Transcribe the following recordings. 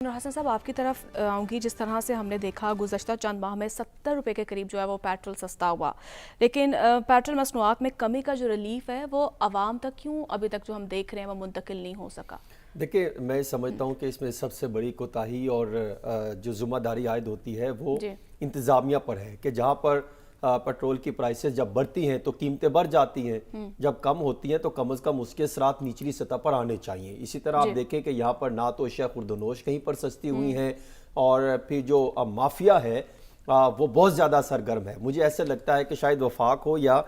حسن صاحب آپ کی طرف آؤں گی. جس طرح سے ہم نے دیکھا گزشتہ چند ماہ میں 70 روپے کے قریب جو ہے وہ پیٹرول سستا ہوا، لیکن پیٹرول مصنوعات میں کمی کا جو ریلیف ہے وہ عوام تک کیوں ابھی تک جو ہم دیکھ رہے ہیں وہ منتقل نہیں ہو سکا؟ دیکھیں، میں سمجھتا ہوں کہ اس میں سب سے بڑی کوتاہی اور جو ذمہ داری عائد ہوتی ہے وہ انتظامیہ پر ہے کہ جہاں پر پیٹرول کی پرائسز جب بڑھتی ہیں تو قیمتیں بڑھ جاتی ہیں، جب کم ہوتی ہیں تو کم از کم اس کے اثرات نچلی سطح پر آنے چاہیے. اسی طرح آپ دیکھیں کہ یہاں پر نہ تو اشیاء خورد و نوش کہیں پر سستی ہوئی ہیں، اور پھر جو مافیا ہے وہ بہت زیادہ سرگرم ہے. مجھے ایسے لگتا ہے کہ شاید وفاق ہو یا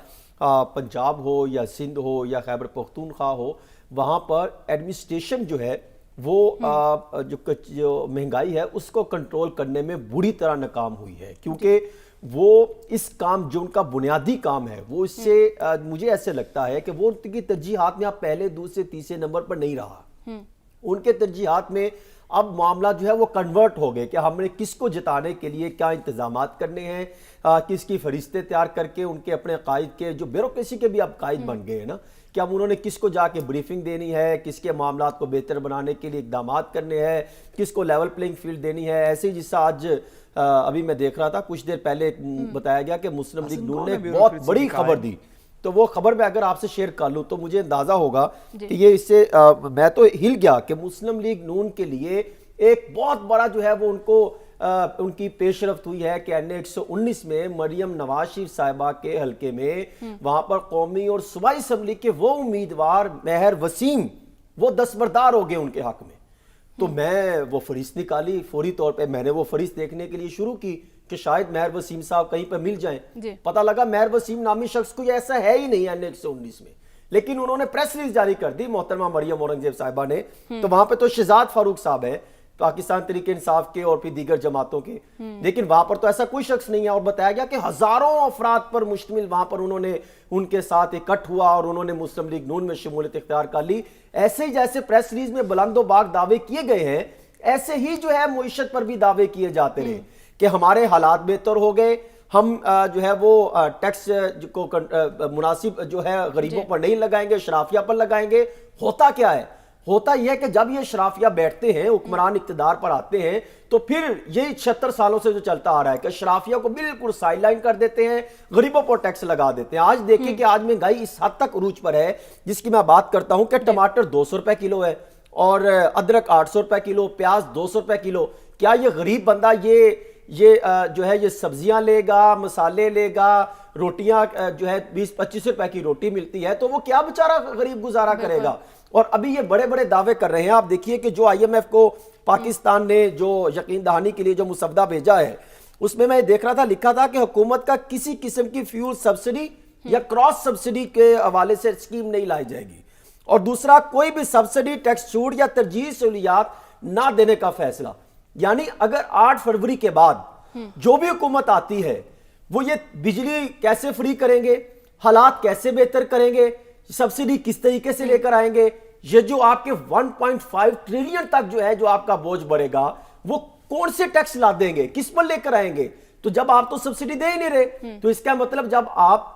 پنجاب ہو یا سندھ ہو یا خیبر پختونخوا ہو، وہاں پر ایڈمنسٹریشن جو ہے وہ جو مہنگائی ہے اس کو کنٹرول کرنے میں بری طرح ناکام ہوئی ہے، کیونکہ وہ اس کام جو ان کا بنیادی کام ہے وہ اس سے مجھے ایسے لگتا ہے کہ وہ ان کی ترجیحات میں اب پہلے دوسرے تیسرے نمبر پر نہیں رہا. ان کے ترجیحات میں اب معاملہ جو ہے وہ کنورٹ ہو گئے کہ ہم نے کس کو جتانے کے لیے کیا انتظامات کرنے ہیں، کس کی فہرستیں تیار کر کے ان کے اپنے قائد کے جو بیوروکریسی کے بھی اب قائد بن گئے ہیں نا، کہ اب انہوں نے کس کو جا کے بریفنگ دینی ہے، کس کے معاملات کو بہتر بنانے کے لیے اقدامات کرنے ہیں، کس کو لیول پلینگ فیلڈ دینی ہے. ایسے ہی جس سے آج ابھی میں دیکھ رہا تھا کچھ دیر پہلے بتایا گیا کہ مسلم لیگ نون نے بہت بڑی خبر دی، تو وہ خبر میں اگر آپ سے شیئر کر لوں تو مجھے اندازہ ہوگا کہ یہ اس سے میں تو ہل گیا کہ مسلم لیگ نون کے لیے ایک بہت بڑا جو ہے وہ ان کی پیش رفت ہوئی ہے کہ این-119 میں مریم نواز شریف صاحبہ کے حلقے میں وہاں پر قومی اور صوبائی اسمبلی کے وہ امیدوار مہر وسیم وہ دستبردار ہو گئے ان کے حق میں. تو میں وہ فہرست نکالی، فوری طور پہ میں نے وہ فہرست دیکھنے کے لیے شروع کی کہ شاید مہر وسیم صاحب کہیں پہ مل جائیں. پتہ لگا مہر وسیم نامی شخص کوئی ایسا ہے ہی نہیں این-119 میں، لیکن انہوں نے پریس ریلیز جاری کر دی محترمہ مریم اورنگزیب صاحبہ نے. تو وہاں پہ تو شہزاد فاروق صاحب ہیں پاکستان تحریک انصاف کے اور پھر دیگر جماعتوں کے، لیکن وہاں پر تو ایسا کوئی شخص نہیں ہے. اور بتایا گیا کہ ہزاروں افراد پر مشتمل وہاں پر انہوں نے ان کے ساتھ اکٹھ ہوا اور انہوں نے مسلم لیگ نون میں شمولیت اختیار کر لی. ایسے ہی جیسے پریس ریلیز میں بلند و باغ دعوے کیے گئے ہیں، ایسے ہی جو ہے معیشت پر بھی دعوے کیے جاتے رہے کہ ہمارے حالات بہتر ہو گئے، ہم جو ہے وہ ٹیکس کو مناسب جو ہے غریبوں پر نہیں لگائیں گے، شرافیہ پر لگائیں گے. ہوتا کیا ہے؟ ہوتا یہ ہے کہ جب یہ شرافیہ بیٹھتے ہیں، حکمران اقتدار پر آتے ہیں، تو پھر یہ 76 سالوں سے جو چلتا آ رہا ہے کہ شرافیہ کو بالکل سائیڈ لائن کر دیتے ہیں، غریبوں پر ٹیکس لگا دیتے ہیں. آج دیکھیں کہ آج مہنگائی اس حد تک عروج پر ہے جس کی میں بات کرتا ہوں کہ ٹماٹر 200 روپے کلو ہے اور ادرک 800 روپے کلو، پیاز 200 روپے کلو. کیا یہ غریب بندہ یہ جو ہے یہ سبزیاں لے گا، مسالے لے گا، روٹیاں جو ہے 20-25 روپے کی روٹی ملتی ہے تو وہ کیا بیچارہ غریب گزارا کرے گا؟ اور ابھی یہ بڑے بڑے دعوے کر رہے ہیں. آپ دیکھیے کہ جو آئی ایم ایف کو پاکستان نے جو یقین دہانی کے لیے جو مسودہ بھیجا ہے، اس میں دیکھ رہا تھا لکھا تھا کہ حکومت کا کسی قسم کی فیول سبسڈی یا کراس سبسڈی کے حوالے سے اسکیم نہیں لائی جائے گی، اور دوسرا کوئی بھی سبسڈی، ٹیکس چھوٹ یا ترجیحی سہولیات نہ دینے کا فیصلہ. یعنی اگر 8 فروری کے بعد جو بھی حکومت آتی ہے وہ یہ بجلی کیسے فری کریں گے، حالات کیسے بہتر کریں گے، سبسڈی کس طریقے سے لے کر آئیں گے، یہ جو آپ کے 1.5 ٹریلین تک جو ہے جو آپ کا بوجھ بڑھے گا وہ کون سے ٹیکس لا دیں گے، کس پر لے کر آئیں گے؟ تو جب آپ تو سبسڈی دے ہی نہیں رہے تو اس کا مطلب جب آپ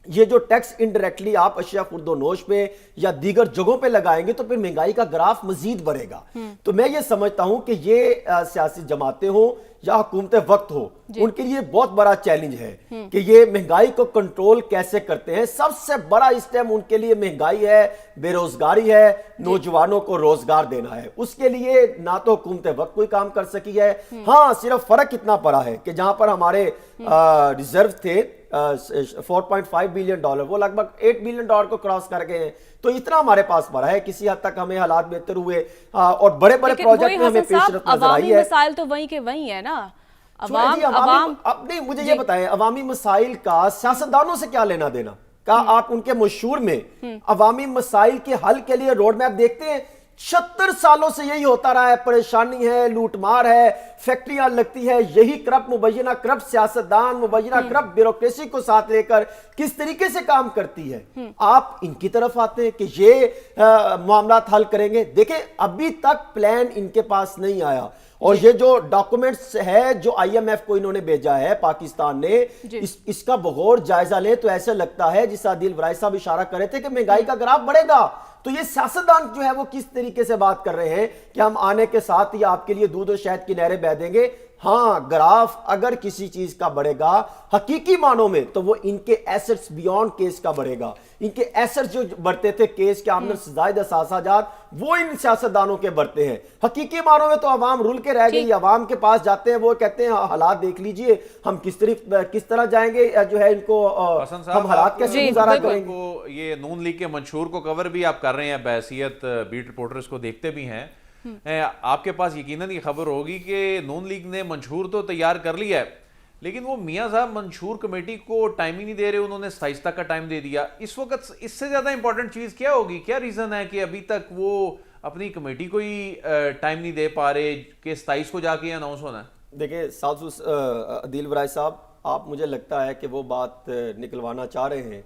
یہ جو ٹیکس انڈائریکٹلی آپ اشیاء خورد و نوش پہ یا دیگر جگہوں پہ لگائیں گے تو پھر مہنگائی کا گراف مزید بڑھے گا. تو میں یہ سمجھتا ہوں کہ یہ سیاسی جماعتیں ہوں یا حکومت وقت ہو، ان کے لیے بہت بڑا چیلنج ہے کہ یہ مہنگائی کو کنٹرول کیسے کرتے ہیں. سب سے بڑا اس ٹائم ان کے لیے مہنگائی ہے، بے روزگاری ہے، نوجوانوں کو روزگار دینا ہے. اس کے لیے نہ تو حکومت وقت کوئی کام کر سکی ہے. ہاں، صرف فرق اتنا پڑا ہے کہ جہاں پر ہمارے ریزرو تھے 4.5 بلین ڈالر، وہ لگ بھگ 8 بلین ڈالر کو کراس کر گئے ہیں. تو اتنا ہمارے پاس پڑا ہے، کسی حد تک ہمیں حالات بہتر ہوئے اور بڑے بڑے پروجیکٹ میں ہمیں پیش رفت نظر آئی ہے. عوامی مسائل تو وہیں کے وہیں ہے نا. نہیں، مجھے یہ بتائیں عوامی مسائل کا سیاستدانوں سے کیا لینا دینا؟ آپ ان کے مشہور میں عوامی مسائل کے حل کے لیے روڈ میپ دیکھتے ہیں؟ 76 سالوں سے یہی ہوتا رہا ہے، پریشانی ہے، لوٹ مار ہے، فیکٹریاں لگتی ہے. یہی کرپٹ مبینہ کرپٹ سیاستدان، مبینہ کرپٹ بیوروکریسی کو ساتھ لے کر کس طریقے سے کام کرتی ہے. آپ ان کی طرف آتے ہیں کہ یہ معاملات حل کریں گے. دیکھیں ابھی تک پلان ان کے پاس نہیں آیا، اور یہ جو ڈاکومنٹس ہے جو آئی ایم ایف کو انہوں نے بھیجا ہے پاکستان نے، اس کا بغور جائزہ لیں تو ایسے لگتا ہے جس عادل ورائے صاحب اشارہ کر رہے تھے کہ مہنگائی کا گراف بڑھے گا. تو یہ سیاستدان جو ہے وہ کس طریقے سے بات کر رہے ہیں کہ ہم آنے کے ساتھ ہی آپ کے لیے دودھ و شہد کی نہریں بہہ دیں گے. ہاں گراف اگر کسی چیز کا بڑھے گا حقیقی معنوں میں تو وہ ان کے ایسٹس بیونڈ کیس کا بڑھے گا. ان کے ایسٹس جو بڑھتے تھے کیس کے آمدن سے زائد اثاثہ جات وہ ان سیاستدانوں کے بڑھتے ہیں. حقیقی معنوں میں تو عوام رول کے رہ گئی. عوام کے پاس جاتے ہیں وہ کہتے ہیں حالات دیکھ لیجئے ہم کس طرح جائیں گے جو ہے ان کو ہم حالات کیسے گزارا کریں گے. یہ نون لیگ کے منشور کو کور بھی آپ کر رہے ہیں بحیثیت بیٹ رپورٹرز کو دیکھتے بھی ہیں. آپ کے پاس یقیناً یہ خبر ہوگی کہ نون لیگ نے منشور تو تیار کر لیا ہے لیکن وہ میاں صاحب منشور کمیٹی کو ٹائم ہی نہیں دے رہے. انہوں نے 27 تک کا ٹائم دے دیا. اس وقت اس سے زیادہ امپورٹنٹ چیز کیا ہوگی؟ کیا ریزن ہے کہ ابھی تک وہ اپنی کمیٹی کو ہی ٹائم نہیں دے پا رہے کہ 27 کو جا کے اناؤنس ہونا ہے؟ دیکھیں سازوس عدیل برائے صاحب آپ مجھے لگتا ہے کہ وہ بات نکلوانا چاہ رہے ہیں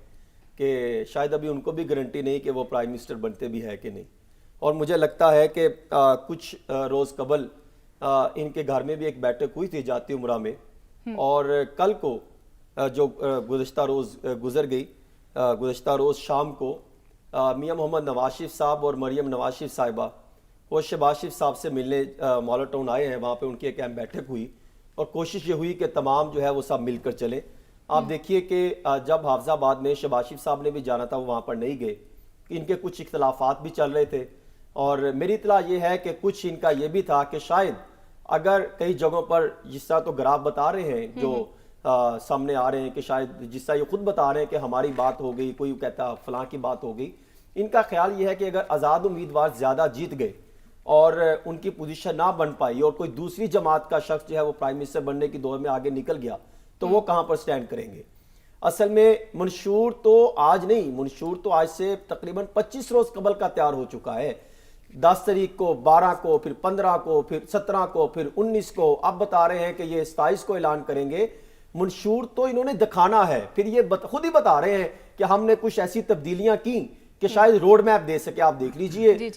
کہ شاید ابھی ان کو بھی گارنٹی نہیں کہ وہ پرائم منسٹر بنتے بھی ہے کہ نہیں. اور مجھے لگتا ہے کہ کچھ روز قبل ان کے گھر میں بھی ایک بیٹھک ہوئی تھی جاتی عمرہ میں اور کل کو جو گزشتہ روز گزر گئی گزشتہ روز شام کو میاں محمد نواز شریف صاحب اور مریم نواز شریف صاحبہ وہ شہباز شریف صاحب سے ملنے مولا ٹاؤن آئے ہیں. وہاں پہ ان کی ایک اہم بیٹھک ہوئی اور کوشش یہ ہوئی کہ تمام جو ہے وہ سب مل کر چلیں. آپ دیکھیے کہ جب حافظ آباد میں شہباز شریف صاحب نے بھی جانا تھا وہ وہاں پر نہیں گئے. ان کے کچھ اختلافات بھی چل رہے تھے اور میری اطلاع یہ ہے کہ کچھ ان کا یہ بھی تھا کہ شاید اگر کئی جگہوں پر جس طرح تو گراف بتا رہے ہیں جو سامنے آ رہے ہیں کہ شاید جس طرح یہ خود بتا رہے ہیں کہ ہماری بات ہو گئی کوئی کہتا فلاں کی بات ہو گئی. ان کا خیال یہ ہے کہ اگر آزاد امیدوار زیادہ جیت گئے اور ان کی پوزیشن نہ بن پائی اور کوئی دوسری جماعت کا شخص جو ہے وہ پرائم منسٹر بننے کی دور میں آگے نکل گیا تو وہ کہاں پر سٹینڈ کریں گے. اصل میں منشور تو آج نہیں, منشور تو آج سے تقریباً 25 روز قبل کا تیار ہو چکا ہے. 10 تاریخ کو, 12 کو, پھر 15 کو, پھر 17 کو, پھر 19 کو, اب بتا رہے ہیں کہ یہ 27 کو اعلان کریں گے. منشور تو انہوں نے دکھانا ہے. پھر یہ خود ہی بتا رہے ہیں کہ ہم نے کچھ ایسی تبدیلیاں کی کہ شاید روڈ میپ دے سکے. آپ دیکھ لیجئے